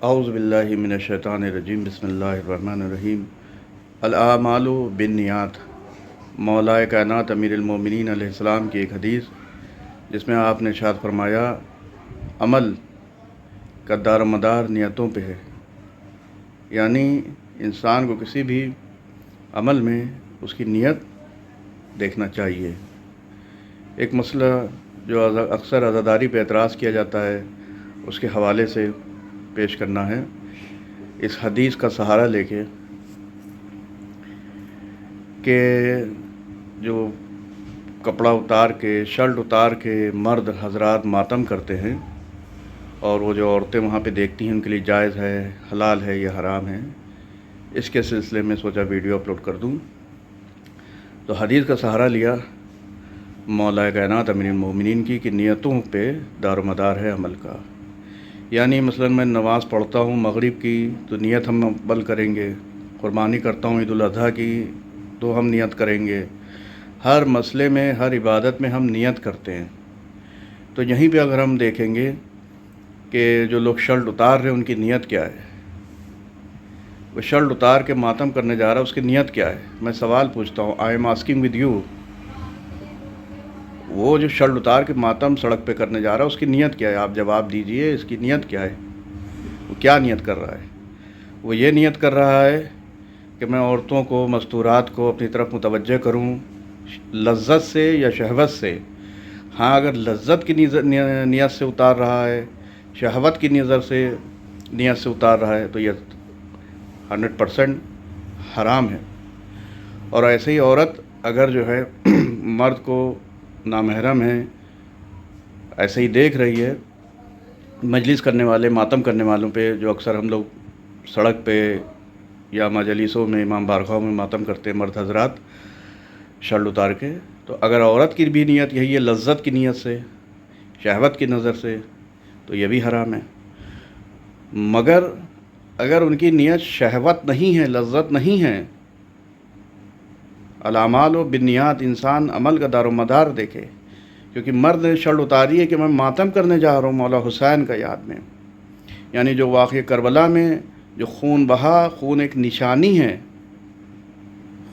اعوذ باللہ من الشیطان الرجیم بسم اللہ الرحمن الرحیم الاعمال بالنیات مولا کائنات امیر المومنین علیہ السلام کی ایک حدیث جس میں آپ نے ارشاد فرمایا عمل کا دار و مدار نیتوں پہ ہے، یعنی انسان کو کسی بھی عمل میں اس کی نیت دیکھنا چاہیے۔ ایک مسئلہ جو اکثر عزاداری پہ اعتراض کیا جاتا ہے اس کے حوالے سے پیش کرنا ہے، اس حدیث کا سہارا لے کے کہ جو کپڑا اتار کے شرٹ اتار کے مرد حضرات ماتم کرتے ہیں اور وہ جو عورتیں وہاں پہ دیکھتی ہیں ان کے لیے جائز ہے، حلال ہے یا حرام ہے، اس کے سلسلے میں سوچا ویڈیو اپلوڈ کر دوں۔ تو حدیث کا سہارا لیا مولا کائنات امیر المومنین کی کہ نیتوں پہ دار و مدار ہے عمل کا، یعنی مثلا میں نماز پڑھتا ہوں مغرب کی تو نیت ہم عمل کریں گے، قربانی کرتا ہوں عید الاضحیٰ کی تو ہم نیت کریں گے، ہر مسئلے میں ہر عبادت میں ہم نیت کرتے ہیں۔ تو یہیں پہ اگر ہم دیکھیں گے کہ جو لوگ شرٹ اتار رہے ہیں ان کی نیت کیا ہے، وہ شرٹ اتار کے ماتم کرنے جا رہا ہے، اس کی نیت کیا ہے؟ میں سوال پوچھتا ہوں، I am asking with you, وہ جو شرٹ اتار کے ماتم سڑک پہ کرنے جا رہا ہے اس کی نیت کیا ہے؟ آپ جواب دیجئے، اس کی نیت کیا ہے؟ وہ کیا نیت کر رہا ہے؟ وہ یہ نیت کر رہا ہے کہ میں عورتوں کو مستورات کو اپنی طرف متوجہ کروں، لذت سے یا شہوت سے۔ ہاں، اگر لذت کی نیت سے اتار رہا ہے، شہوت کی نظر سے نیت سے اتار رہا ہے تو یہ 100% حرام ہے۔ اور ایسے ہی عورت اگر جو ہے مرد کو نامحرم ہے ایسے ہی دیکھ رہی ہے، مجلس کرنے والے ماتم کرنے والوں پہ جو اکثر ہم لوگ سڑک پہ یا مجالسوں میں امام بارگاہوں میں ماتم کرتے ہیں مرد حضرات شرٹ اتار کے، تو اگر عورت کی بھی نیت یہی ہے لذت کی نیت سے، شہوت کی نظر سے، تو یہ بھی حرام ہے۔ مگر اگر ان کی نیت شہوت نہیں ہے، لذت نہیں ہے، الاعمال بالنیات، انسان عمل کا دار و مدار دیکھے، کیونکہ مرد نے شرٹ اتاری ہے کہ میں ماتم کرنے جا رہا ہوں مولا حسین کا یاد میں، یعنی جو واقعہ کربلا میں جو خون بہا، خون ایک نشانی ہے،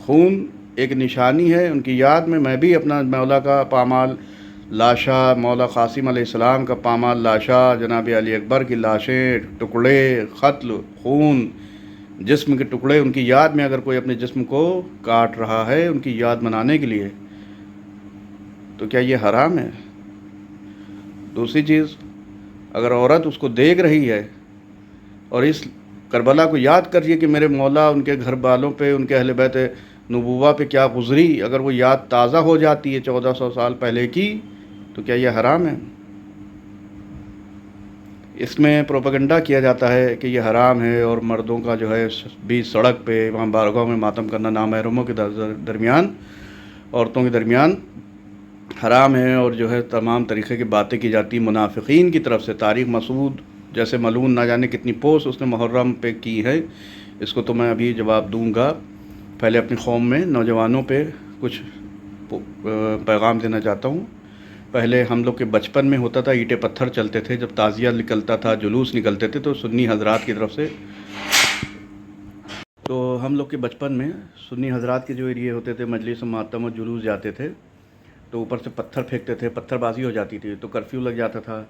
خون ایک نشانی ہے، ان کی یاد میں بھی اپنا مولا کا پامال لاشا، مولا قاسم علیہ السلام کا پامال لاشا، جناب علی اکبر کی لاشیں، ٹکڑے، قتل، خون، جسم کے ٹکڑے، ان کی یاد میں اگر کوئی اپنے جسم کو کاٹ رہا ہے ان کی یاد منانے کے لیے، تو کیا یہ حرام ہے؟ دوسری چیز، اگر عورت اس کو دیکھ رہی ہے اور اس کربلا کو یاد کر رہی ہے کہ میرے مولا ان کے گھر والوں پہ، ان کے اہل بیت نبوہ پہ کیا گزری، اگر وہ یاد تازہ ہو جاتی ہے 1400 سال پہلے کی، تو کیا یہ حرام ہے؟ اس میں پروپیگنڈا کیا جاتا ہے کہ یہ حرام ہے، اور مردوں کا جو ہے بیچ سڑک پہ وہاں بارگاہ میں ماتم کرنا نامحرموں کے درمیان، عورتوں کے درمیان حرام ہے، اور جو ہے تمام طریقے کی باتیں کی جاتی منافقین کی طرف سے۔ طارق مسعود جیسے ملعون نہ جانے کتنی پوسٹ اس نے محرم پہ کی ہے، اس کو تو میں ابھی جواب دوں گا۔ پہلے اپنی قوم میں نوجوانوں پہ کچھ پیغام دینا چاہتا ہوں۔ پہلے ہم لوگ کے بچپن میں ہوتا تھا، اینٹیں پتھر چلتے تھے، جب تعزیہ نکلتا تھا، جلوس نکلتے تھے تو سنی حضرات کی طرف سے، تو ہم لوگ کے بچپن میں سنی حضرات کے جو ایریے ہوتے تھے مجلس ماتم و جلوس جاتے تھے تو اوپر سے پتھر پھینکتے تھے، پتھر بازی ہو جاتی تھی تو کرفیو لگ جاتا تھا۔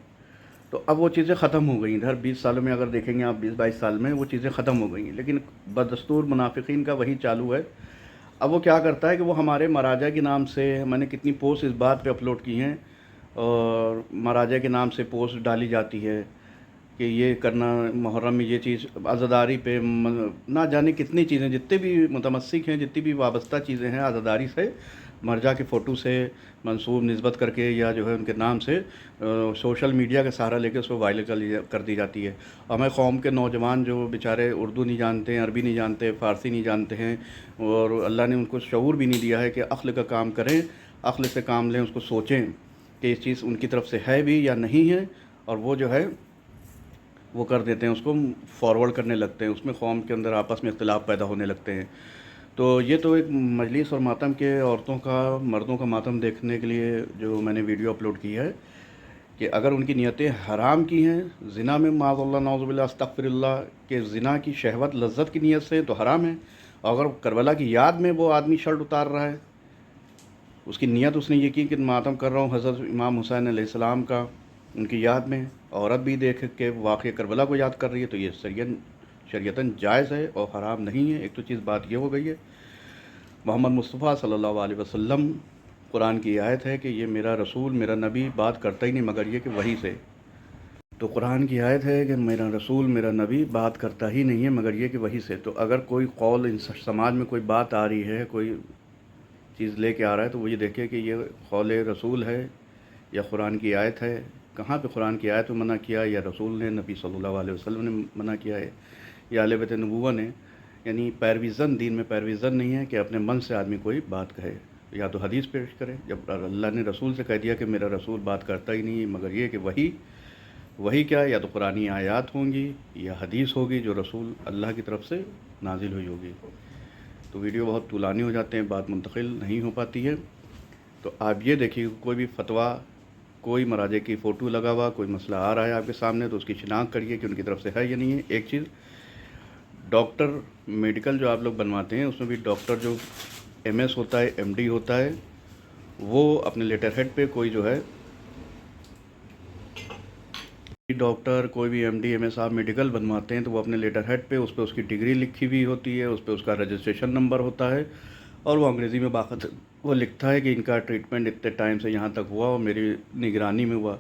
تو اب وہ چیزیں ختم ہو گئیں، ہر 20 سالوں میں اگر دیکھیں گے آپ، 20-22 سال میں وہ چیزیں ختم ہو گئی ہیں، لیکن بدستور منافقین کا وہی چالو ہے۔ اب وہ کیا کرتا ہے کہ وہ ہمارے مراجع کے نام سے، میں نے کتنی پوسٹ اس بات پہ اپلوڈ کی ہیں، اور مراجع کے نام سے پوسٹ ڈالی جاتی ہے کہ یہ کرنا محرم میں، یہ چیز عزاداری پہ نہ جانے کتنی چیزیں، جتنے بھی متمسک ہیں، جتنی بھی وابستہ چیزیں ہیں عزاداری سے، مرجع کے فوٹو سے منسوب نسبت کر کے یا جو ہے ان کے نام سے سوشل میڈیا کا سہارا لے کے اس کو وائرل کر دی جاتی ہے۔ ہمیں قوم کے نوجوان جو بیچارے اردو نہیں جانتے ہیں، عربی نہیں جانتے، فارسی نہیں جانتے ہیں، اور اللہ نے ان کو شعور بھی نہیں دیا ہے کہ عقل کا کام کریں، عقل سے کام لیں، اس کو سوچیں کہ یہ چیز ان کی طرف سے ہے بھی یا نہیں ہے، اور وہ جو ہے وہ کر دیتے ہیں، اس کو فارورڈ کرنے لگتے ہیں، اس میں قوم کے اندر آپس میں اختلاف پیدا ہونے لگتے ہیں۔ تو یہ تو ایک مجلس اور ماتم کے عورتوں کا، مردوں کا ماتم دیکھنے کے لیے جو میں نے ویڈیو اپلوڈ کی ہے، کہ اگر ان کی نیتیں حرام کی ہیں، زنا میں معاذ اللہ نعوذ باللہ استغفر اللہ کہ زنا کی شہوت لذت کی نیت سے تو حرام ہے، اور اگر کربلا کی یاد میں وہ آدمی شرٹ اتار رہا ہے، اس کی نیت اس نے یہ کی کہ ماتم کر رہا ہوں حضرت امام حسین علیہ السلام کا ان کی یاد میں، عورت بھی دیکھ کے واقعہ کربلا کو یاد کر رہی ہے، تو یہ شریعتاً جائز ہے اور حرام نہیں ہے۔ ایک تو چیز بات یہ ہو گئی ہے، محمد مصطفیٰ صلی اللہ علیہ وسلم قرآن کی آیت ہے کہ یہ میرا رسول میرا نبی بات کرتا ہی نہیں مگر یہ کہ وحی سے، تو قرآن کی آیت ہے کہ میرا رسول میرا نبی بات کرتا ہی نہیں ہے مگر یہ کہ وحی سے، تو اگر کوئی قول سماج میں کوئی بات آ رہی ہے، کوئی چیز لے کے آ رہا ہے، تو وہ یہ دیکھے کہ یہ قول رسول ہے یا قرآن کی آیت ہے، کہاں پہ قرآن کی آیت میں منع کیا ہے یا رسول نے نبی صلی اللہ علیہ وسلم نے منع کیا ہے یا اہل بیت نبوہ نے، یعنی پیرویزن دین میں پیرویزن نہیں ہے کہ اپنے من سے آدمی کوئی بات کہے، یا تو حدیث پیش کرے، جب اللہ نے رسول سے کہہ دیا کہ میرا رسول بات کرتا ہی نہیں مگر یہ کہ وہی کیا ہے، یا تو قرآنی آیات ہوں گی یا حدیث ہوگی جو رسول اللہ کی طرف سے نازل ہوئی ہوگی۔ تو ویڈیو بہت طولانی ہو جاتے ہیں، بات منتقل نہیں ہو پاتی ہے، تو آپ یہ دیکھیے کوئی بھی فتویٰ، کوئی مراجع کی فوٹو لگا ہوا کوئی مسئلہ آ رہا ہے آپ کے سامنے تو اس کی شناخت کریے کہ ان کی طرف سے ہے یا نہیں ہے۔ ایک چیز، ڈاکٹر میڈیکل جو آپ لوگ بنواتے ہیں اس میں بھی ڈاکٹر جو ایم ایس ہوتا ہے ایم ڈی ہوتا ہے، وہ اپنے لیٹر ہیڈ پہ کوئی جو ہے ڈاکٹر کوئی بھی ایم ڈی ایم ایس آپ میڈیکل بنواتے ہیں تو وہ اپنے لیٹر ہیڈ پہ اس کی ڈگری لکھی ہوئی ہوتی ہے، اس پہ اس کا رجسٹریشن نمبر ہوتا ہے، اور وہ انگریزی میں باخت وہ لکھتا ہے کہ ان کا ٹریٹمنٹ اتنے ٹائم سے یہاں تک ہوا اور میری نگرانی میں ہوا۔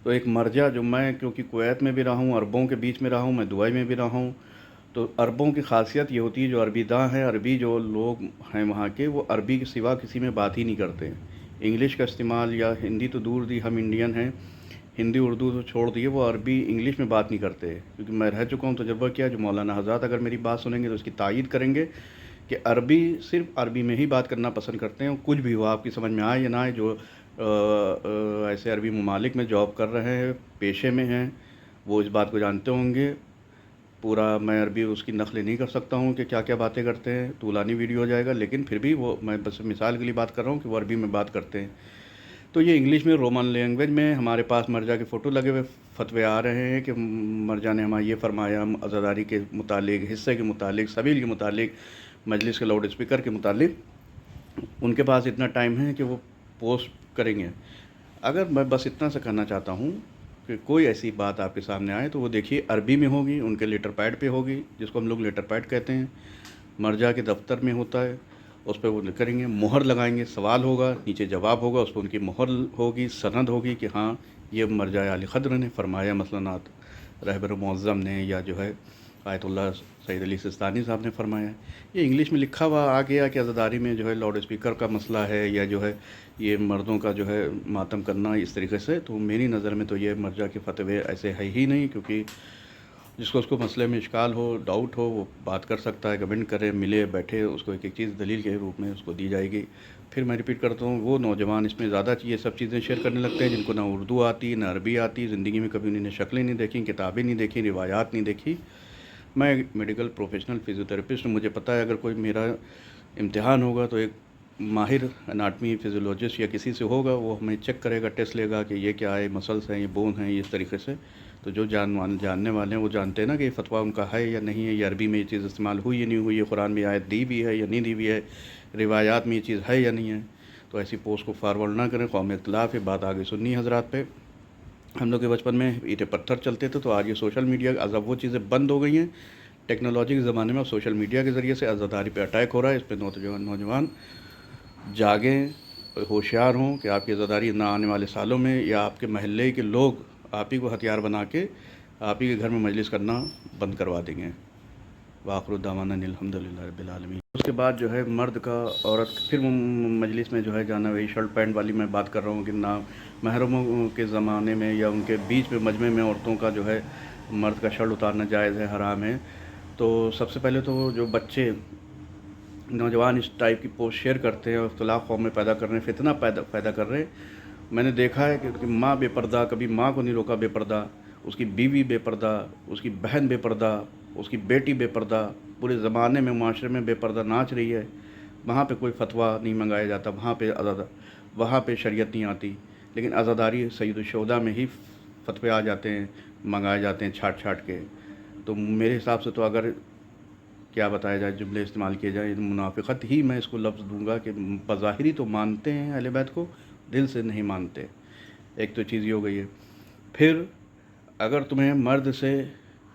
تو ایک مرجع جو میں کیونکہ کویت میں بھی رہا ہوں، عربوں کے بیچ میں رہا ہوں، میں دبئی میں بھی رہا ہوں، تو عربوں کی خاصیت یہ ہوتی ہے جو عربی داں ہیں، عربی جو لوگ ہیں وہاں کے، وہ عربی کے سوا کسی میں بات ہی نہیں کرتے ہیں، انگلش کا استعمال یا ہندی تو دور دی، ہم انڈین ہیں، ہندی اردو تو چھوڑ دیے، وہ عربی انگلش میں بات نہیں کرتے، کیونکہ میں رہ چکا ہوں، تجربہ کیا، جو مولانا حضرات اگر میری بات سنیں گے تو اس کی تائید کریں گے کہ عربی صرف عربی میں ہی بات کرنا پسند کرتے ہیں، کچھ بھی ہو آپ کی سمجھ میں آئے یا نہ آئے، جو ایسے عربی ممالک میں جاب کر رہے ہیں، پیشے میں ہیں، وہ اس بات کو جانتے ہوں گے۔ پورا میں عربی اس کی نقل نہیں کر سکتا ہوں کہ کیا کیا باتیں کرتے ہیں، طولانی ویڈیو ہو جائے گا، لیکن پھر بھی وہ میں بس مثال کے لیے بات کر رہا ہوں کہ وہ عربی میں بات کرتے ہیں۔ تو یہ انگلش میں رومن لینگویج میں ہمارے پاس مرجع کے فوٹو لگے ہوئے فتوے آ رہے ہیں کہ مرجع نے ہمیں یہ فرمایا، عزاداری کے متعلق، حصے کے متعلق، سبیل کے متعلق، مجلس کے لاؤڈ اسپیکر کے متعلق ان کے پاس اتنا ٹائم ہے کہ وہ پوسٹ کریں گے۔ اگر میں بس اتنا سا کہنا چاہتا ہوں کہ کوئی ایسی بات آپ کے سامنے آئے تو وہ دیکھیے عربی میں ہوگی، ان کے لیٹر پیڈ پہ ہوگی، جس کو ہم لوگ لیٹر پیڈ کہتے ہیں، مرجع کے دفتر میں ہوتا ہے، اس پہ وہ کریں گے، مہر لگائیں گے، سوال ہوگا، نیچے جواب ہوگا، اس پہ ان کی مہر ہوگی، سند ہوگی کہ ہاں یہ مرجع علی قدر نے فرمایا، مثلاً رہبر معظم نے یا جو ہے آیت اللہ سید علی سستانی صاحب نے فرمایا ہے۔ یہ انگلش میں لکھا ہوا آ گیا کہ عزاداری میں جو ہے لاؤڈ اسپیکر کا مسئلہ ہے یا جو ہے یہ مردوں کا جو ہے ماتم کرنا اس طریقے سے، تو میری نظر میں تو یہ مرجع کے فتوے ایسے ہے ہی نہیں، کیونکہ جس کو اس کو مسئلے میں اشکال ہو، ڈاؤٹ ہو، وہ بات کر سکتا ہے، کمنٹ کرے، ملے بیٹھے، اس کو ایک ایک چیز دلیل کے روپ میں اس کو دی جائے گی۔ پھر میں ریپیٹ کرتا ہوں، وہ نوجوان اس میں زیادہ یہ سب چیزیں شیئر کرنے لگتے ہیں جن کو نہ اردو آتی نہ عربی آتی، زندگی میں کبھی انہوں نے شکلیں نہیں دیکھیں، کتابیں نہیں دیکھیں، روایات نہیں دیکھی۔ میں میڈیکل پروفیشنل فزیوتھراپسٹ ہوں، مجھے پتہ ہے اگر کوئی میرا امتحان ہوگا تو ایک ماہر اناٹمی فزیولوجسٹ یا کسی سے ہوگا، وہ ہمیں چیک کرے گا، ٹیسٹ لے گا کہ یہ کیا ہے، مسلس ہیں، یہ بون ہیں، اس طریقے سے۔ تو جو جاننے والے ہیں وہ جانتے ہیں نا کہ یہ فتویٰ ان کا ہے یا نہیں ہے، یہ عربی میں یہ چیز استعمال ہوئی یا نہیں ہوئی ہے، قرآن میں آیت دی بھی ہے یا نہیں دی بھی ہے، روایات میں یہ چیز ہے یا نہیں ہے۔ تو ایسی پوسٹ کو فارورڈ نہ کریں، قوم اختلاف ہے، بات آگے سنی حضرات پہ۔ ہم لوگ کے بچپن میں اینٹیں پتھر چلتے تھے، تو آج یہ سوشل میڈیا اب وہ چیزیں بند ہو گئی ہیں، ٹیکنالوجی کے زمانے میں اب سوشل میڈیا کے ذریعے سے عزاداری پہ اٹیک ہو رہا ہے۔ اس پہ نوجوان جاگیں، ہوشیار ہوں کہ آپ کی عزاداری نہ آنے والے سالوں میں یا آپ کے محلے کے لوگ آپ ہی کو ہتھیار بنا کے آپ ہی کے گھر میں مجلس کرنا بند کروا دیں گے۔ وآخر دعوانا الحمدللہ رب العالمین۔ اس کے بعد جو ہے مرد کا عورت پھر مجلس میں جو ہے جانا، وہی شرٹ پینٹ والی میں بات کر رہا ہوں کہ نہ محرموں کے زمانے میں یا ان کے بیچ میں مجمع میں عورتوں کا جو ہے مرد کا شرٹ اتارنا جائز ہے، حرام ہے۔ تو سب سے پہلے تو جو بچے نوجوان اس ٹائپ کی پوسٹ شیئر کرتے ہیں اور اختلاف قوم میں پیدا کر رہے ہیں، فتنہ پیدا کر رہے ہیں، میں نے دیکھا ہے کہ ماں بے پردہ، کبھی ماں کو نہیں روکا بے پردہ، اس کی بیوی بے پردہ، اس کی بہن بے پردہ، اس کی بیٹی بے پردہ، پورے زمانے میں معاشرے میں بے پردہ ناچ رہی ہے، وہاں پہ کوئی فتویٰ نہیں منگایا جاتا، وہاں پہ شریعت نہیں آتی، لیکن عزاداری سید الشہداء میں ہی فتوے آ جاتے ہیں، منگائے جاتے ہیں چھاٹ چھاٹ کے. تو میرے حساب سے تو اگر کیا بتایا جائے، جملے استعمال کیے جائیں، منافقت ہی میں اس کو لفظ دوں گا کہ بظاہری تو مانتے ہیں اہل بیت کو، دل سے نہیں مانتے. ایک تو چیز یہ ہو گئی ہے. پھر اگر تمہیں مرد سے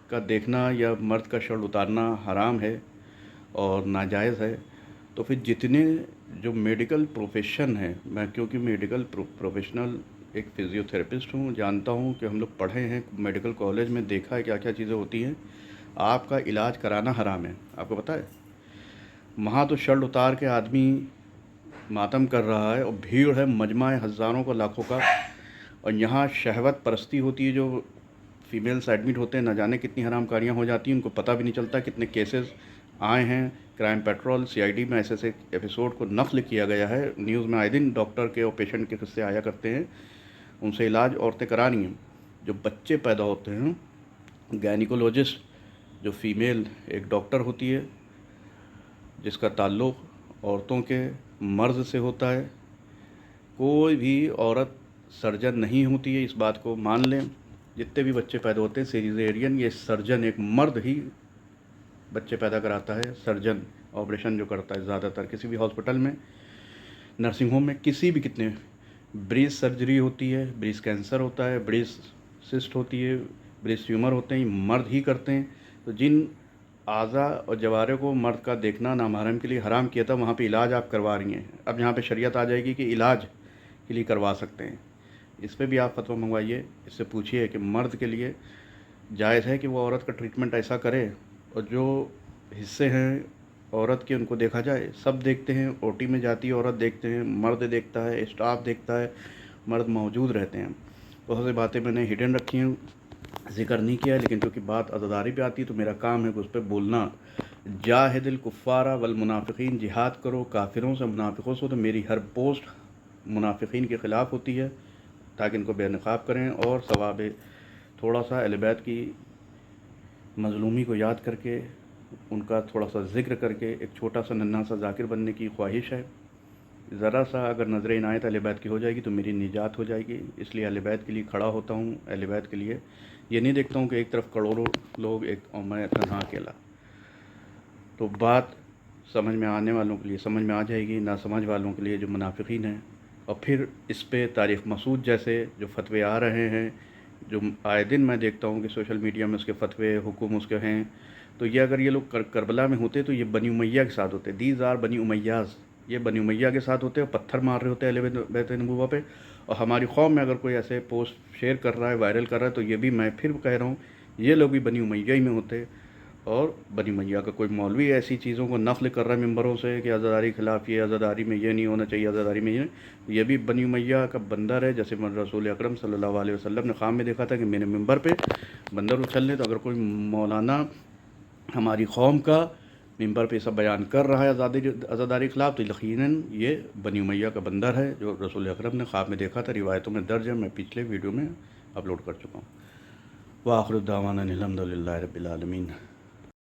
کا دیکھنا یا مرد کا شرٹ اتارنا حرام ہے اور ناجائز ہے، تو پھر جتنے جو میڈیکل پروفیشن ہے، میں کیونکہ میڈیکل پروفیشنل ایک فزیوتھراپسٹ ہوں، جانتا ہوں کہ ہم لوگ پڑھے ہیں میڈیکل کالج میں، دیکھا ہے کیا کیا چیزیں ہوتی ہیں. آپ کا علاج کرانا حرام ہے، آپ کو پتہ ہے. وہاں تو شرٹ اتار کے آدمی ماتم کر رہا ہے اور بھیڑ ہے، مجمع ہے ہزاروں کا، لاکھوں کا. اور یہاں شہوت پرستی ہوتی ہے، جو فیمیلز ایڈمٹ ہوتے ہیں، نہ جانے کتنی حرام کاریاں ہو جاتی ہیں، ان کو پتہ بھی نہیں چلتا. کتنے کیسز آئے ہیں، کرائم پیٹرول CID میں ایسے ایسے ایپیسوڈ کو نقل کیا گیا ہے. نیوز میں آئے دن ڈاکٹر کے اور پیشنٹ کے قصے آیا کرتے ہیں. ان سے علاج عورتیں کرانی ہیں. جو بچے پیدا ہوتے ہیں، گائنیکولوجسٹ جو فیمیل ایک ڈاکٹر ہوتی ہے جس کا تعلق عورتوں کے مرض سے ہوتا ہے. کوئی بھی عورت سرجن نہیں ہوتی ہے، اس بات کو مان لیں. جتنے بھی بچے پیدا ہوتے ہیں سیزیرین، یہ سرجن ایک مرد ہی بچے پیدا کراتا ہے. سرجن آپریشن جو کرتا ہے زیادہ تر کسی بھی ہاسپٹل میں، نرسنگ ہوم میں، کسی بھی کتنے بریسٹ سرجری ہوتی ہے، بریسٹ کینسر ہوتا ہے، بریسٹ سسٹ ہوتی ہے، بریسٹ ٹیومر ہوتے ہیں، یہ مرد ہی کرتے ہیں. تو جن اعضاء اور جوارے کو مرد کا دیکھنا نامحرم کے لیے حرام کیا تھا، وہاں پہ علاج آپ کروا رہی ہیں. اب یہاں پہ شریعت آ جائے گی کہ علاج کے لیے کروا سکتے ہیں. اس پہ بھی آپ فتویٰ منگوائیے، اس سے پوچھیے کہ مرد کے لیے جائز ہے کہ وہ عورت کا ٹریٹمنٹ ایسا کرے. اور جو حصے ہیں عورت کے ان کو دیکھا جائے. سب دیکھتے ہیں، OT میں جاتی ہے عورت، دیکھتے ہیں، مرد دیکھتا ہے، اسٹاف دیکھتا ہے، مرد موجود رہتے ہیں. بہت سی باتیں میں نے ہڈن رکھی ہیں، ذکر نہیں کیا ہے، لیکن کیونکہ بات عزاداری پہ آتی ہے تو میرا کام ہے کہ اس پہ بولنا. جاہد الکفار والمنافقین، جہاد کرو کافروں سے، منافقوں سے. تو میری ہر پوسٹ منافقین کے خلاف ہوتی ہے تاکہ ان کو بے نقاب کریں. اور ثواب تھوڑا سا اہل بیت کی مظلومی کو یاد کر کے، ان کا تھوڑا سا ذکر کر کے، ایک چھوٹا سا ننھا سا ذاکر بننے کی خواہش ہے. ذرا سا اگر نظر عنایت اہل بیت کی ہو جائے گی تو میری نجات ہو جائے گی. اس لیے اہل بیت کے لیے کھڑا ہوتا ہوں، اہل بیت کے لیے. یہ نہیں دیکھتا ہوں کہ ایک طرف کروڑوں لوگ اور میں تنہا اکیلا. تو بات سمجھ میں آنے والوں کے لیے سمجھ میں آ جائے گی، نہ سمجھ والوں کے لیے جو منافقین ہیں. اور پھر اس پہ طارق مسعود جیسے جو فتوے آ رہے ہیں، جو آئے دن میں دیکھتا ہوں کہ سوشل میڈیا میں اس کے فتوے، حکم اس کے ہیں. تو یہ اگر یہ لوگ کربلا میں ہوتے تو یہ بنی امیہ کے ساتھ ہوتے. دیز آر بنی امیاز، یہ بنی امیہ کے ساتھ ہوتے اور پتھر مار رہے ہوتے اہل بیت نبوہ پہ. اور ہماری قوم میں اگر کوئی ایسے پوسٹ شیئر کر رہا ہے، وائرل کر رہا ہے، تو یہ بھی میں پھر کہہ رہا ہوں، یہ لوگ بھی بنی امیہ ہی میں ہوتے. اور بنی امیہ کا کوئی مولوی ایسی چیزوں کو نقل کر رہا ہے ممبروں سے کہ عزاداری خلاف، یہ عزاداری میں یہ نہیں ہونا چاہیے، عزاداری میں یہ بھی بنی امیہ کا بندر ہے. جیسے رسول اکرم صلی اللہ علیہ وسلم نے خواب میں دیکھا تھا کہ میرے ممبر پہ بندر اچھل لے. تو اگر کوئی مولانا ہماری قوم کا ممبر پہ سب بیان کر رہا ہے عزاداری خلاف، تو یقیناً یہ بنی امیہ کا بندر ہے، جو رسول اکرم نے خواب میں دیکھا تھا. روایتوں میں درج ہے، میں پچھلے ویڈیو میں اپلوڈ کر چکا ہوں. وآخر دعوانا الحمد للہ رب العالمین.